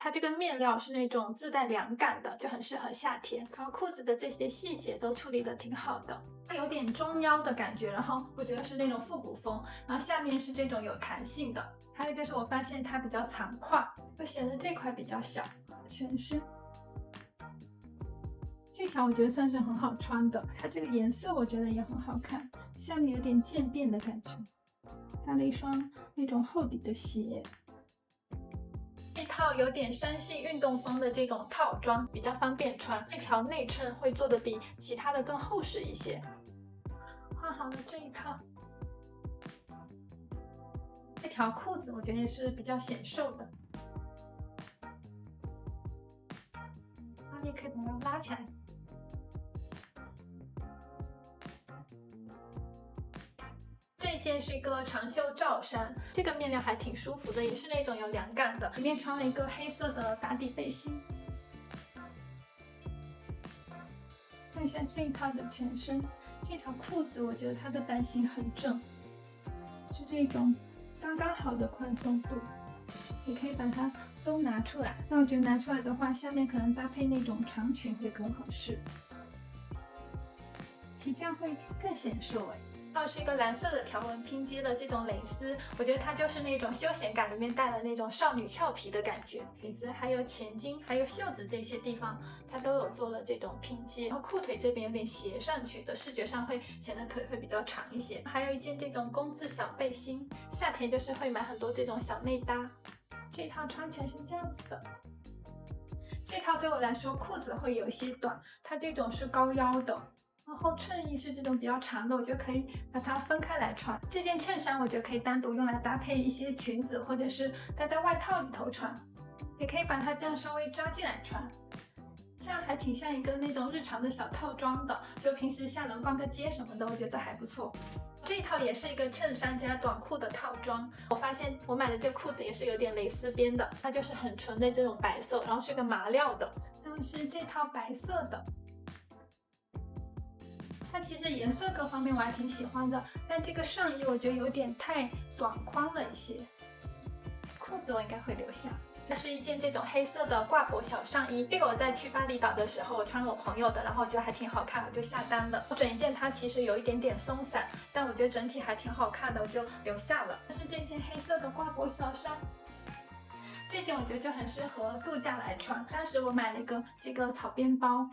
它这个面料是那种自带凉感的，就很适合夏天。然后裤子的这些细节都处理得挺好的，它有点中腰的感觉，然后我觉得是那种复古风，然后下面是这种有弹性的。还有就是我发现它比较长胯，就显得这块比较小。全身这条我觉得算是很好穿的，它这个颜色我觉得也很好看，下面有点渐变的感觉。搭了一双那种厚底的鞋。这套有点山系运动风的这种套装比较方便穿，这条内衬会做的比其他的更厚实一些。换好了这一套，这条裤子我觉得也是比较显瘦的，然后也可以把它拉起来。这件是一个长袖罩衫，这个面料还挺舒服的，也是那种有凉感的。里面穿了一个黑色的打底背心。看一下这一套的全身，这条裤子我觉得它的版型很正，是这种刚刚好的宽松度。你可以把它都拿出来，那我觉得拿出来的话，下面可能搭配那种长裙会更合适，其实这样会更显瘦哎。套是一个蓝色的条纹拼接的这种蕾丝，我觉得它就是那种休闲感里面带了那种少女俏皮的感觉。领子还有前襟还有袖子这些地方，它都有做了这种拼接。然后裤腿这边有点斜上去的，视觉上会显得腿会比较长一些。还有一件这种工字小背心，夏天就是会买很多这种小内搭。这套穿起来是这样子的。这套对我来说裤子会有一些短，它这种是高腰的。然后衬衣是这种比较长的，我就可以把它分开来穿。这件衬衫我觉得可以单独用来搭配一些裙子，或者是搭在外套里头穿，也可以把它这样稍微扎进来穿，这样还挺像一个那种日常的小套装的，就平时下楼逛个街什么的，我觉得还不错。这一套也是一个衬衫加短裤的套装，我发现我买的这裤子也是有点蕾丝边的，它就是很纯的这种白色，然后是个麻料的。那么是这套白色的。它其实颜色各方面我还挺喜欢的，但这个上衣我觉得有点太短宽了一些，裤子我应该会留下。这是一件这种黑色的挂脖小上衣，这个我在去巴厘岛的时候我穿了我朋友的，然后我觉得还挺好看，我就下单了。整一件它其实有一点点松散，但我觉得整体还挺好看的，我就留下了。是这件黑色的挂脖小衫。这件我觉得就很适合度假来穿，当时我买了一个这个草编包，